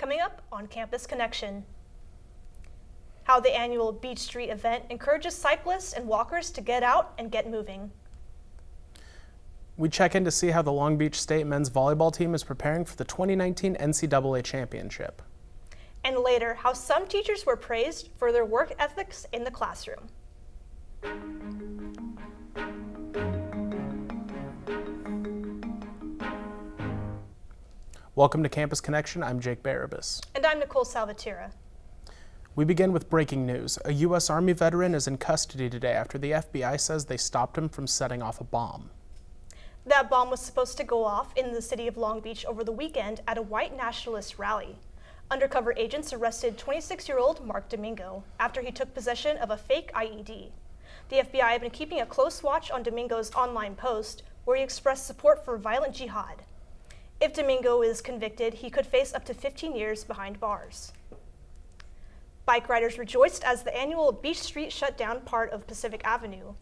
Coming up on Campus Connection. How the annual Beach Street event encourages cyclists and walkers to get out and get moving. We check in to see how the Long Beach State men's volleyball team is preparing for the 2019 NCAA championship. And later, how some teachers were praised for their work ethics in the classroom. Welcome to Campus Connection. I'm Jake Barabas. And I'm Nicole Salvatierra. We begin with breaking news. A U.S. Army veteran is in custody today after the FBI says they stopped him from setting off a bomb. That bomb was supposed to go off in the city of Long Beach over the weekend at a white nationalist rally. Undercover agents arrested 26-year-old Mark Domingo after he took possession of a fake IED. The FBI had been keeping a close watch on Domingo's online post, where he expressed support for violent jihad. If Domingo is convicted, he could face up to 15 years behind bars. Bike riders rejoiced as the annual Beach Street shut down part of Pacific Avenue.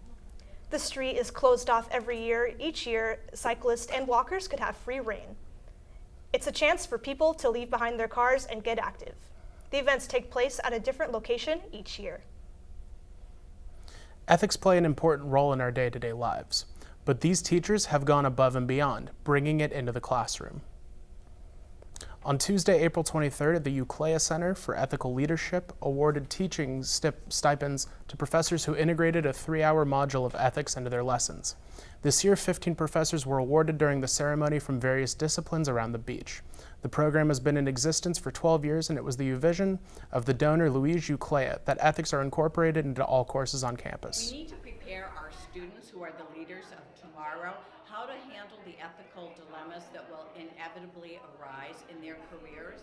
The street is closed off every year. Each year, cyclists and walkers could have free reign. It's a chance for people to leave behind their cars and get active. The events take place at a different location each year. Ethics play an important role in our day-to-day lives, but these teachers have gone above and beyond, bringing it into the classroom. On Tuesday, April 23rd, the UCLA Center for Ethical Leadership awarded teaching stipends to professors who integrated a 3-hour module of ethics into their lessons. This year, 15 professors were awarded during the ceremony from various disciplines around the beach. The program has been in existence for 12 years, and it was the vision of the donor Louise Uclea that ethics are incorporated into all courses on campus. We need to prepare our students, who are the leaders of tomorrow, how to handle the ethical dilemmas that will inevitably arise in their careers.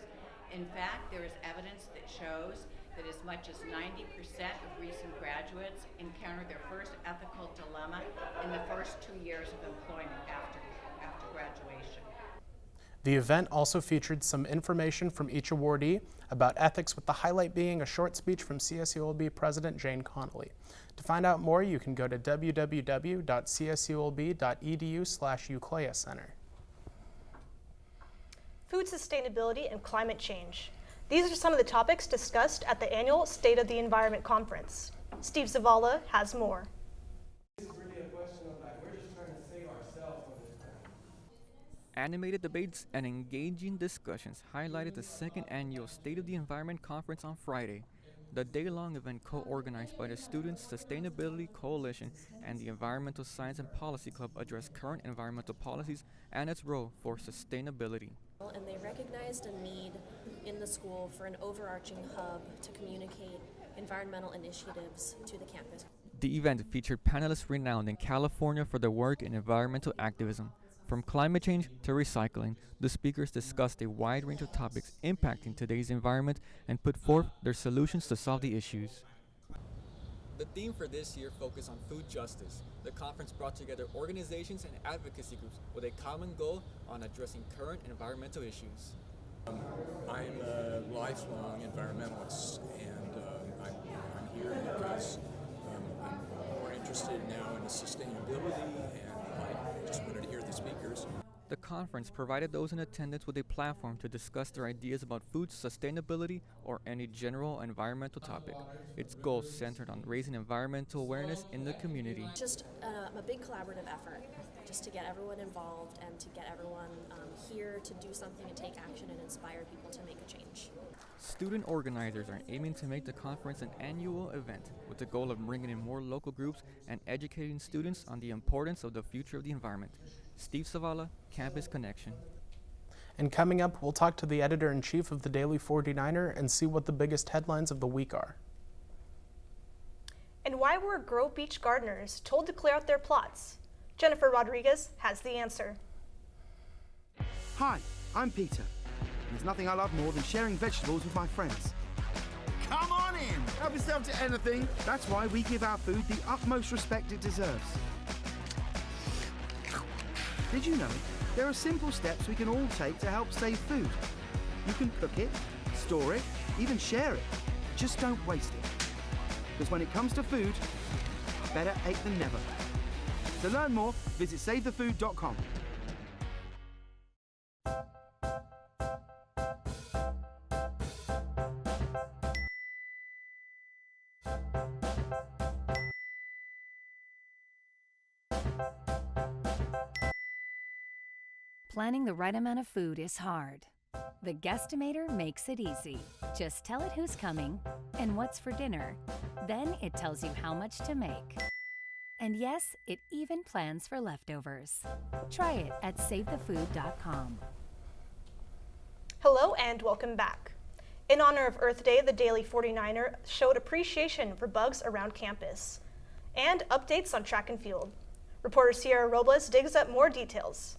In fact, there is evidence that shows that as much as 90% of recent graduates encounter their first ethical dilemma in the first 2 years of employment after graduation. The event also featured some information from each awardee about ethics, with the highlight being a short speech from CSULB President Jane Connolly. To find out more, you can go to www.csulb.edu/Uclea Center. Food sustainability and climate change. These are some of the topics discussed at the annual State of the Environment Conference. Steve Zavala has more. This is really a question of we're just trying to save ourselves from this thing. Animated debates and engaging discussions highlighted the second annual State of the Environment Conference on Friday. The day-long event, co-organized by the Students' Sustainability Coalition and the Environmental Science and Policy Club, addressed current environmental policies and its role for sustainability. And they recognized a need in the school for an overarching hub to communicate environmental initiatives to the campus. The event featured panelists renowned in California for their work in environmental activism. From climate change to recycling, the speakers discussed a wide range of topics impacting today's environment and put forth their solutions to solve the issues. The theme for this year focused on food justice. The conference brought together organizations and advocacy groups with a common goal on addressing current environmental issues. I'm a lifelong environmentalist, and I'm here because I'm more interested now in sustainability, and I just wanted to hear the speakers. The conference provided those in attendance with a platform to discuss their ideas about food sustainability or any general environmental topic. Its goals centered on raising environmental awareness in the community. Just a big collaborative effort, just to get everyone involved and to get everyone here to do something and take action and inspire people to make a change. Student organizers are aiming to make the conference an annual event with the goal of bringing in more local groups and educating students on the importance of the future of the environment. Steve Zavala, Campus Connection. And coming up, we'll talk to the editor-in-chief of the Daily 49er and see what the biggest headlines of the week are. And why were Grove Beach gardeners told to clear out their plots? Jennifer Rodriguez has the answer. Hi, I'm Peter. There's nothing I love more than sharing vegetables with my friends. Come on in! Help yourself to anything. That's why we give our food the utmost respect it deserves. Did you know there are simple steps we can all take to help save food? You can cook it, store it, even share it. Just don't waste it. Because when it comes to food, better ate than never. To learn more, visit SaveTheFood.com. Planning the right amount of food is hard. The Guestimator makes it easy. Just tell it who's coming and what's for dinner. Then it tells you how much to make. And yes, it even plans for leftovers. Try it at savethefood.com. Hello and welcome back. In honor of Earth Day, the Daily 49er showed appreciation for bugs around campus and updates on track and field. Reporter Sierra Robles digs up more details.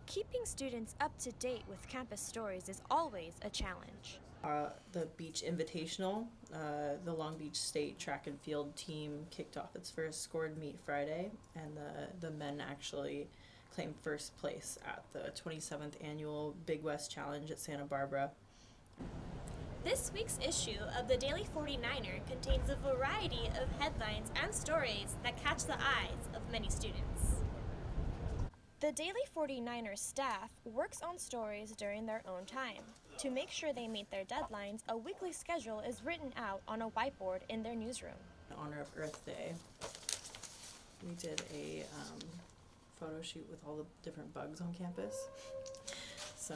Keeping students up to date with campus stories is always a challenge. The Beach Invitational, the Long Beach State track and field team kicked off its first scored meet Friday, and the men actually claimed first place at the 27th annual Big West Challenge at Santa Barbara. This week's issue of the Daily 49er contains a variety of headlines and stories that catch the eyes of many students. The Daily 49er staff works on stories during their own time. To make sure they meet their deadlines, a weekly schedule is written out on a whiteboard in their newsroom. In honor of Earth Day, we did a photo shoot with all the different bugs on campus. So,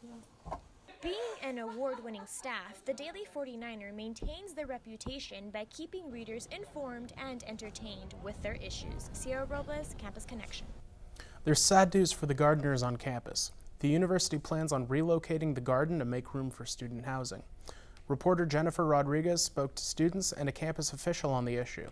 yeah. Being an award-winning staff, the Daily 49er maintains their reputation by keeping readers informed and entertained with their issues. Sierra Robles, Campus Connection. There's sad news for the gardeners on campus. The university plans on relocating the garden to make room for student housing. Reporter Jennifer Rodriguez spoke to students and a campus official on the issue.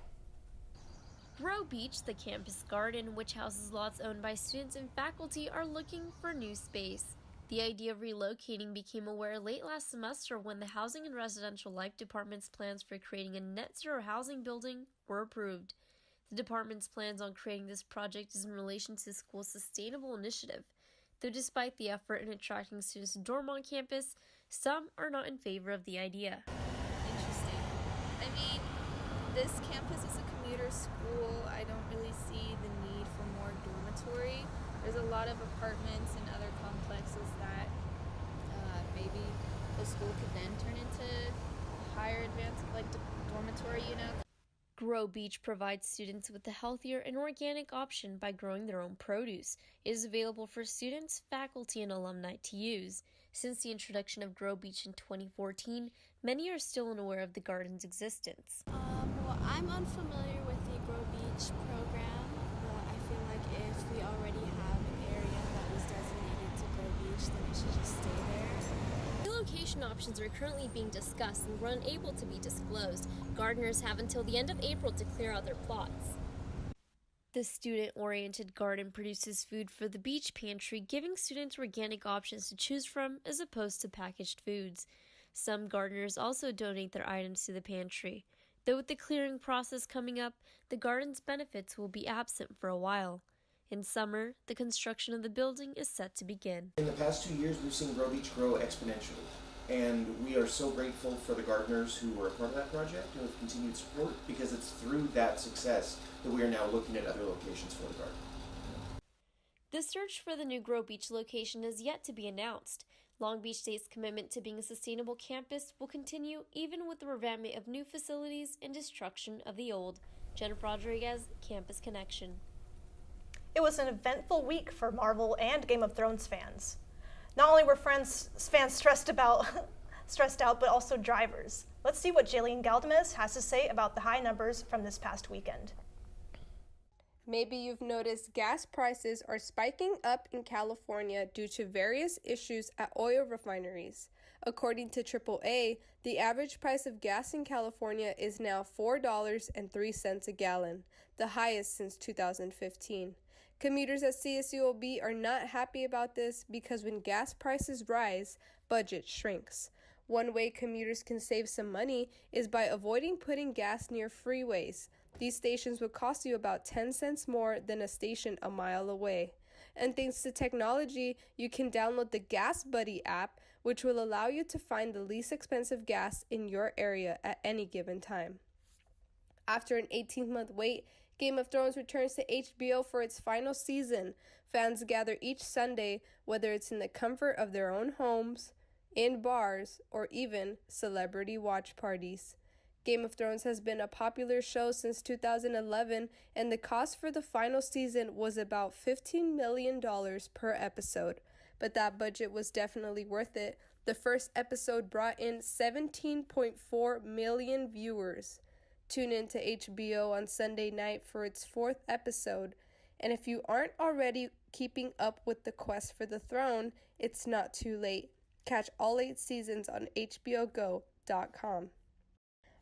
Grow Beach, the campus garden, which houses lots owned by students and faculty, are looking for new space. The idea of relocating became aware late last semester when the Housing and Residential Life Department's plans for creating a net zero housing building were approved. The department's plans on creating this project is in relation to the school's sustainable initiative. Though despite the effort in attracting students to dorm on campus, some are not in favor of the idea. Interesting. I mean, this campus is a commuter school. I don't really see the need for more dormitory. There's a lot of apartments and other complexes that maybe the school could then turn into higher advanced, like dormitory, you know? Grow Beach provides students with a healthier and organic option by growing their own produce. It is available for students, faculty, and alumni to use. Since the introduction of Grow Beach in 2014, many are still unaware of the garden's existence. Well, I'm unfamiliar with the Grow Beach program, but I feel like if we already have an area that was designated to Grow Beach, then it should just stay there. Relocation options are currently being discussed and were unable to be disclosed. Gardeners have until the end of April to clear out their plots. The student-oriented garden produces food for the beach pantry, giving students organic options to choose from as opposed to packaged foods. Some gardeners also donate their items to the pantry. Though with the clearing process coming up, the garden's benefits will be absent for a while. In summer, the construction of the building is set to begin. In the past 2 years, we've seen Grow Beach grow exponentially, and we are so grateful for the gardeners who were a part of that project and with continued support, because it's through that success that we are now looking at other locations for the garden. The search for the new Grow Beach location is yet to be announced. Long Beach State's commitment to being a sustainable campus will continue even with the revampment of new facilities and destruction of the old. Jennifer Rodriguez, Campus Connection. It was an eventful week for Marvel and Game of Thrones fans. Not only were fans stressed out, but also drivers. Let's see what Jaylene Galdames has to say about the high numbers from this past weekend. Maybe you've noticed gas prices are spiking up in California due to various issues at oil refineries. According to AAA, the average price of gas in California is now $4.03 a gallon, the highest since 2015. Commuters at CSULB are not happy about this because when gas prices rise, budget shrinks. One way commuters can save some money is by avoiding putting gas near freeways. These stations would cost you about 10 cents more than a station a mile away. And thanks to technology, you can download the Gas Buddy app, which will allow you to find the least expensive gas in your area at any given time. After an 18-month wait, Game of Thrones returns to HBO for its final season. Fans gather each Sunday, whether it's in the comfort of their own homes, in bars, or even celebrity watch parties. Game of Thrones has been a popular show since 2011, and the cost for the final season was about $15 million per episode. But that budget was definitely worth it. The first episode brought in 17.4 million viewers. Tune in to HBO on Sunday night for its 4th episode. And if you aren't already keeping up with the quest for the throne, it's not too late. Catch all 8 seasons on HBOGo.com.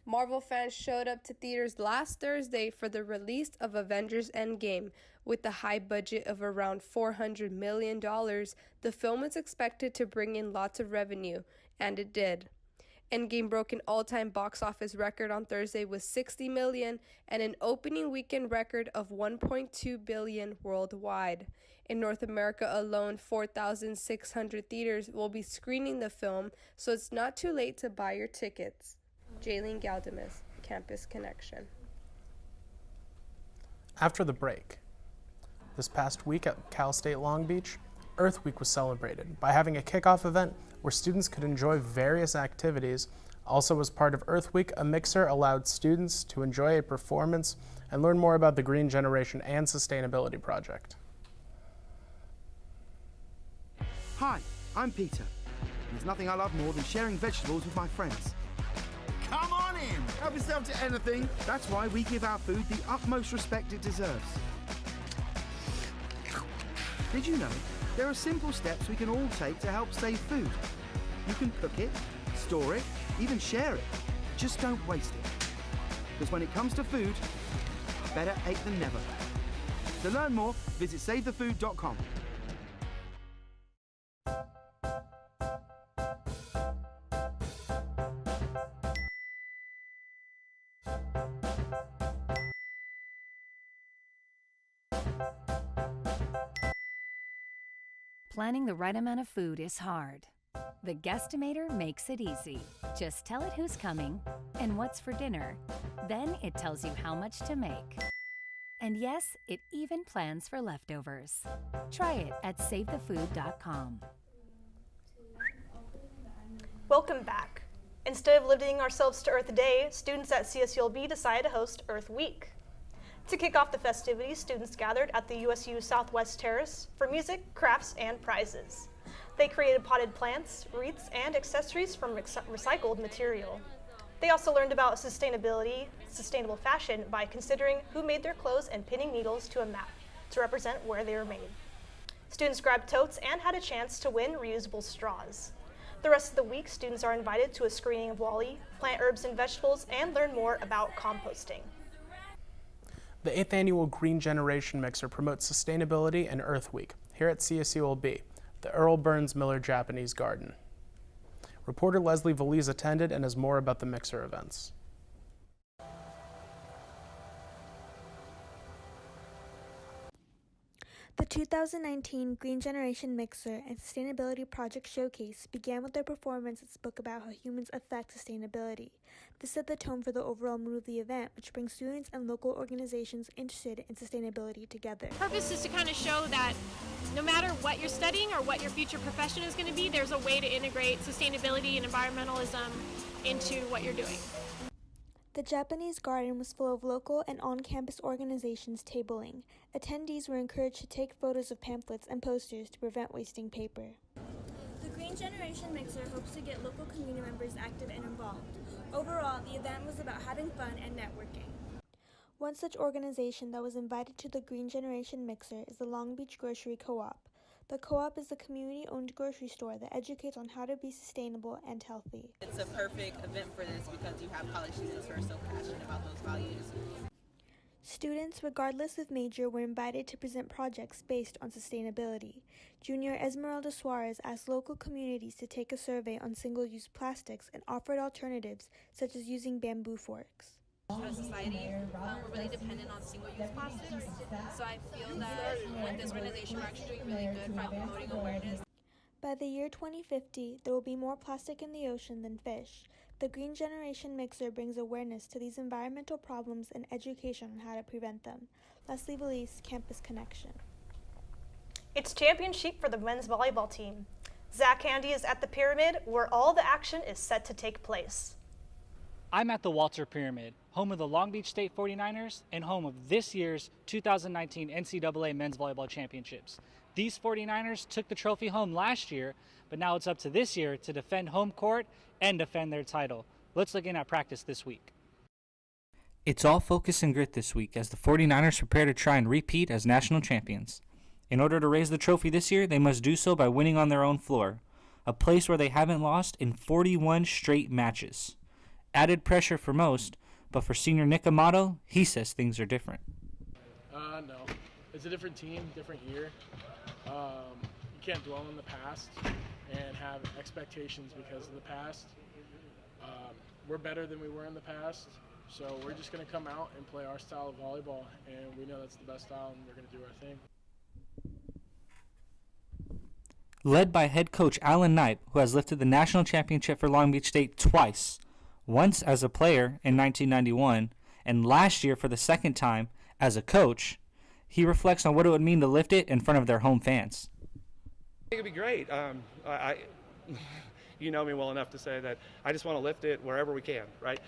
Marvel fans showed up to theaters last Thursday for the release of Avengers Endgame. With a high budget of around $400 million, the film is expected to bring in lots of revenue, and it did. Endgame broke an all-time box office record on Thursday with $60 million and an opening weekend record of $1.2 billion worldwide. In North America alone, 4,600 theaters will be screening the film, so it's not too late to buy your tickets. Jaylene Galdemus, Campus Connection. After the break, this past week at Cal State Long Beach, Earth Week was celebrated by having a kickoff event where students could enjoy various activities. Also, as part of Earth Week, a mixer allowed students to enjoy a performance and learn more about the Green Generation and Sustainability Project. Hi, I'm Peter. There's nothing I love more than sharing vegetables with my friends. Come on in! Help yourself to anything. That's why we give our food the utmost respect it deserves. Did you know there are simple steps we can all take to help save food? You can cook it, store it, even share it. Just don't waste it. Because when it comes to food, better ate than never. To learn more, visit savethefood.com. Planning the right amount of food is hard. The Guestimator makes it easy. Just tell it who's coming and what's for dinner. Then it tells you how much to make. And yes, it even plans for leftovers. Try it at savethefood.com. Welcome back. Instead of limiting ourselves to Earth Day, students at CSULB decided to host Earth Week. To kick off the festivities, students gathered at the USU Southwest Terrace for music, crafts, and prizes. They created potted plants, wreaths, and accessories from recycled material. They also learned about sustainability, sustainable fashion by considering who made their clothes and pinning needles to a map to represent where they were made. Students grabbed totes and had a chance to win reusable straws. The rest of the week, students are invited to a screening of WALL-E, plant herbs and vegetables, and learn more about composting. The 8th annual Green Generation Mixer promotes sustainability and Earth Week here at CSULB, the Earl Burns Miller Japanese Garden. Reporter Leslie Valise attended and has more about the Mixer events. The 2019 Green Generation Mixer and Sustainability Project Showcase began with a performance that spoke about how humans affect sustainability. This set the tone for the overall mood of the event, which brings students and local organizations interested in sustainability together. The purpose is to kind of show that no matter what you're studying or what your future profession is going to be, there's a way to integrate sustainability and environmentalism into what you're doing. The Japanese garden was full of local and on-campus organizations tabling. Attendees were encouraged to take photos of pamphlets and posters to prevent wasting paper. The Green Generation Mixer hopes to get local community members active and involved. Overall, the event was about having fun and networking. One such organization that was invited to the Green Generation Mixer is the Long Beach Grocery Co-op. The co-op is a community-owned grocery store that educates on how to be sustainable and healthy. It's a perfect event for this because you have college students who are so passionate about those values. Students, regardless of major, were invited to present projects based on sustainability. Junior Esmeralda Suarez asked local communities to take a survey on single-use plastics and offered alternatives such as using bamboo forks. As a society, we're really dependent on single-use plastics, so I feel that with this organization we're actually doing really good by promoting awareness. By the year 2050, there will be more plastic in the ocean than fish. The Green Generation Mixer brings awareness to these environmental problems and education on how to prevent them. Leslie Valise, Campus Connection. It's championship for the men's volleyball team. Zach Handy is at the Pyramid, where all the action is set to take place. I'm at the Walter Pyramid, home of the Long Beach State 49ers and home of this year's 2019 NCAA Men's Volleyball Championships. These 49ers took the trophy home last year, but now it's up to this year to defend home court and defend their title. Let's look in at practice this week. It's all focus and grit this week as the 49ers prepare to try and repeat as national champions. In order to raise the trophy this year, they must do so by winning on their own floor, a place where they haven't lost in 41 straight matches. Added pressure for most, but for senior Nick Amato, he says things are different. No. It's a different team, different year. You can't dwell in the past and have expectations because of the past. We're better than we were in the past, so we're just going to come out and play our style of volleyball, and we know that's the best style, and we're going to do our thing. Led by head coach Alan Knight, who has lifted the national championship for Long Beach State twice, once as a player in 1991, and last year for the second time as a coach, he reflects on what it would mean to lift it in front of their home fans. I think it'd be great. You know me well enough to say that I just want to lift it wherever we can, right?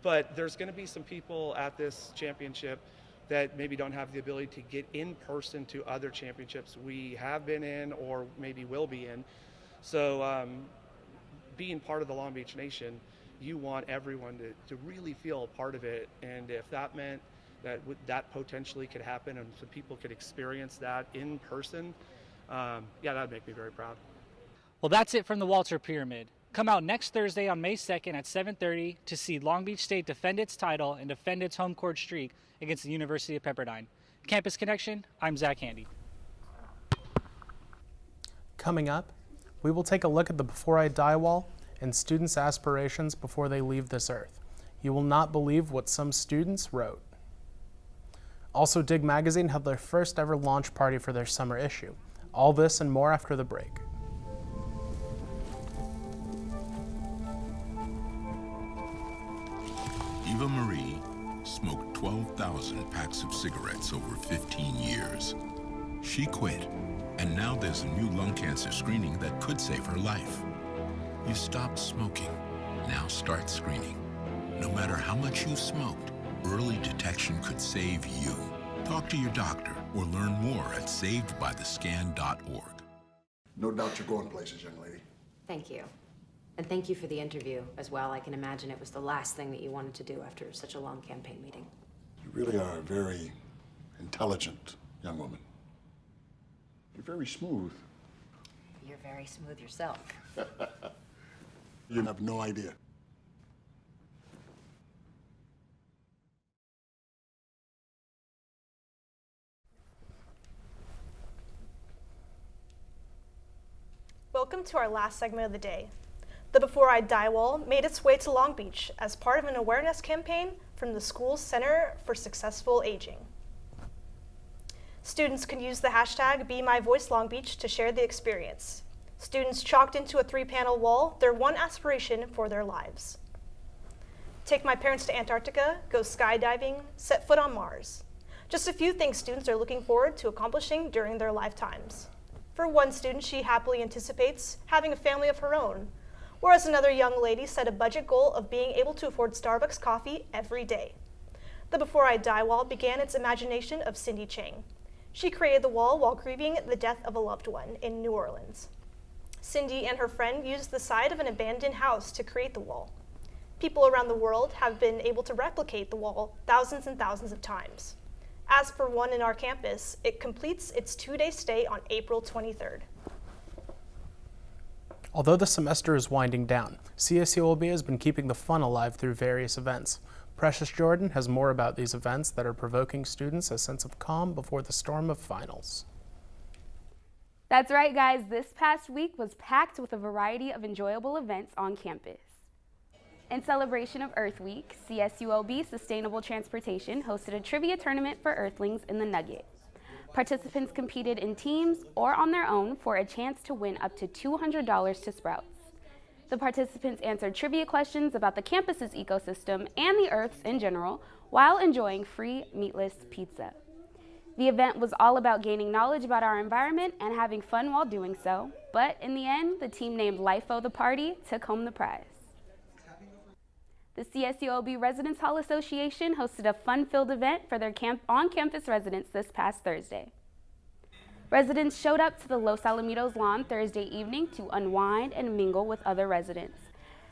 But there's going to be some people at this championship that maybe don't have the ability to get in person to other championships we have been in or maybe will be in. So being part of the Long Beach Nation, you want everyone to really feel a part of it. And if that meant that that potentially could happen and some people could experience that in person, that'd make me very proud. Well, that's it from the Walter Pyramid. Come out next Thursday on May 2nd at 7:30 to see Long Beach State defend its title and defend its home court streak against the University of Pepperdine. Campus Connection, I'm Zach Handy. Coming up, we will take a look at the Before I Die wall and students' aspirations before they leave this earth. You will not believe what some students wrote. Also, Dig Magazine held their first ever launch party for their summer issue. All this and more after the break. Eva Marie smoked 12,000 packs of cigarettes over 15 years. She quit, and now there's a new lung cancer screening that could save her life. You stopped smoking, now start screening. No matter how much you smoked, early detection could save you. Talk to your doctor or learn more at savedbythescan.org. No doubt you're going places, young lady. Thank you. And thank you for the interview as well. I can imagine it was the last thing that you wanted to do after such a long campaign meeting. You really are a very intelligent young woman. You're very smooth. You're very smooth yourself. You have no idea. Welcome to our last segment of the day. The Before I Die wall made its way to Long Beach as part of an awareness campaign from the school's Center for Successful Aging. Students can use the hashtag #BeMyVoiceLongBeach to share the experience. Students chalked into a 3-panel wall their one aspiration for their lives. Take my parents to Antarctica, go skydiving, set foot on Mars. Just a few things students are looking forward to accomplishing during their lifetimes. For one student, she happily anticipates having a family of her own, whereas another young lady set a budget goal of being able to afford Starbucks coffee every day. The Before I Die wall began its imagination of Cindy Chang. She created the wall while grieving the death of a loved one in New Orleans. Cindy and her friend used the side of an abandoned house to create the wall. People around the world have been able to replicate the wall thousands and thousands of times. As for one in our campus, it completes its 2-day stay on April 23rd. Although the semester is winding down, CSULB has been keeping the fun alive through various events. Precious Jordan has more about these events that are provoking students a sense of calm before the storm of finals. That's right, guys. This past week was packed with a variety of enjoyable events on campus. In celebration of Earth Week, CSULB Sustainable Transportation hosted a trivia tournament for Earthlings in the Nugget. Participants competed in teams or on their own for a chance to win up to $200 to Sprouts. The participants answered trivia questions about the campus's ecosystem and the Earths in general while enjoying free meatless pizza. The event was all about gaining knowledge about our environment and having fun while doing so, but in the end, the team named LIFO the Party took home the prize. The CSULB Residence Hall Association hosted a fun-filled event for their on-campus residents this past Thursday. Residents showed up to the Los Alamitos lawn Thursday evening to unwind and mingle with other residents.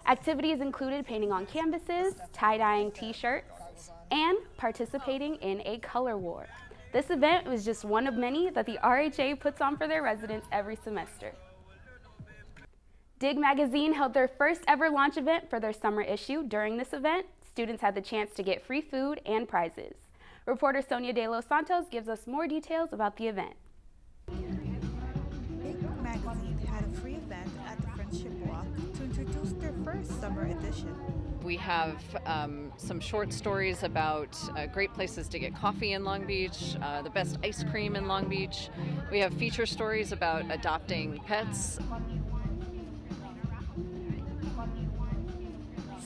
Activities included painting on canvases, tie-dyeing t-shirts, and participating in a color war. This event was just one of many that the RHA puts on for their residents every semester. Dig Magazine held their first ever launch event for their summer issue. During this event, students had the chance to get free food and prizes. Reporter Sonia de los Santos gives us more details about the event. Dig Magazine had a free event at the Friendship Walk to introduce their first summer edition. We have some short stories about great places to get coffee in Long Beach, the best ice cream in Long Beach. We have feature stories about adopting pets.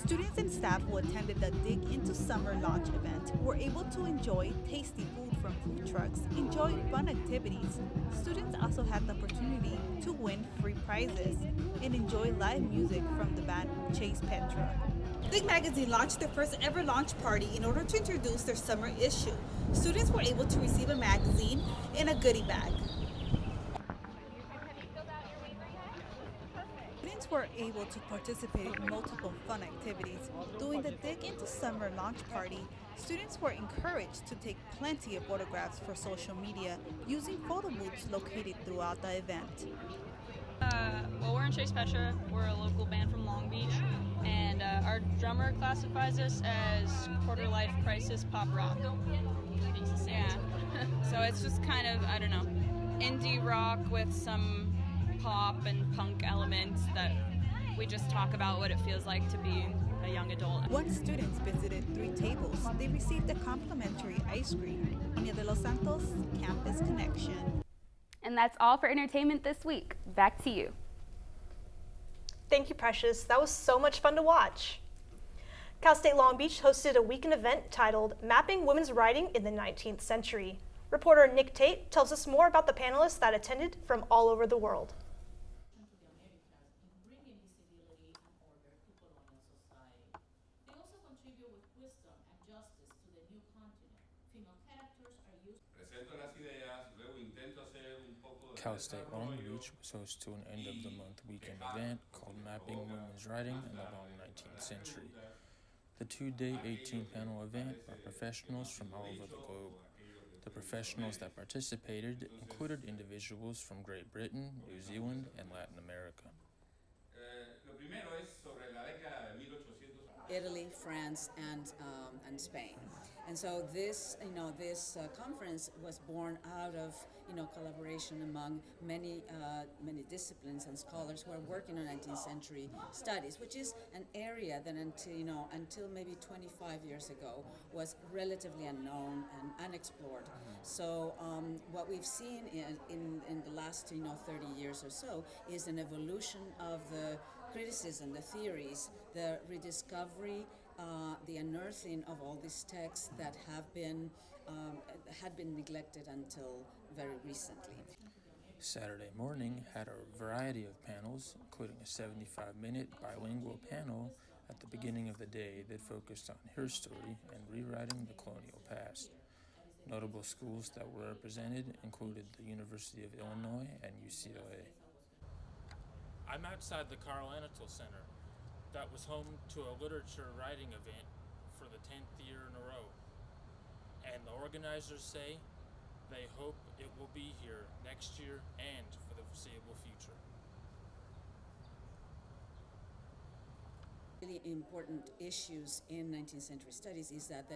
Students and staff who attended the Dig Into Summer launch event were able to enjoy tasty food from food trucks, enjoy fun activities. Students also had the opportunity to win free prizes and enjoy live music from the band Chase Petra. Dig Magazine launched their first ever launch party in order to introduce their summer issue. Students were able to receive a magazine and a goodie bag. Students were able to participate in multiple fun activities. During the Dig Into Summer launch party, students were encouraged to take plenty of photographs for social media using photo booths located throughout the event. Well, we're in Chase Petra. We're a local band from Long Beach, and our drummer classifies us as quarter-life crisis pop rock. Yeah. So it's just kind of, I don't know, indie rock with some pop and punk elements that we just talk about what it feels like to be a young adult. Once students visited 3 tables, they received a complimentary ice cream. Sonia de los Santos, Campus Connection. And that's all for entertainment this week. Back to you. Thank you, Precious. That was so much fun to watch. Cal State Long Beach hosted a weekend event titled Mapping Women's Writing in the 19th Century. Reporter Nick Tate tells us more about the panelists that attended from all over the world. Cal State Long Beach was host to an end-of-the-month weekend event called Mapping Women's Writing in the Long 19th Century. The 2-day, 18-panel event brought professionals from all over the globe. The professionals that participated included individuals from Great Britain, New Zealand, and Latin America. Italy, France, and Spain. And so this, conference was born out of, collaboration among many disciplines and scholars who are working on 19th century studies, which is an area that until maybe 25 years ago was relatively unknown and unexplored. So what we've seen in the last, 30 years or so is an evolution of the criticism, the theories, the rediscovery, the unearthing of all these texts that had been neglected until very recently. Saturday morning had a variety of panels, including a 75-minute bilingual panel at the beginning of the day that focused on her story and rewriting the colonial past. Notable schools that were represented included the University of Illinois and UCLA. I'm outside the Carl Anatol Center. That was home to a literature writing event for the 10th year in a row. And the organizers say they hope it will be here next year and for the foreseeable future. Really important issues in 19th century studies is that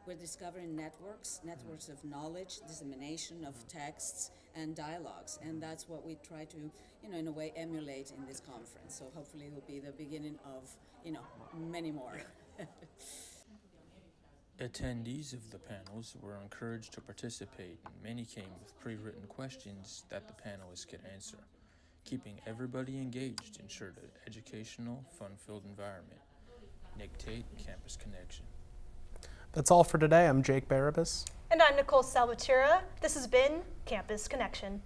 we're discovering networks of knowledge, dissemination of texts and dialogues, and that's what we try to, in a way emulate in this conference. So hopefully it will be the beginning of, many more. Attendees of the panels were encouraged to participate, and many came with pre-written questions that the panelists could answer. Keeping everybody engaged ensured an educational, fun-filled environment. Nick Tate, Campus Connection. That's all for today. I'm Jake Barabas. And I'm Nicole Salvatierra. This has been Campus Connection.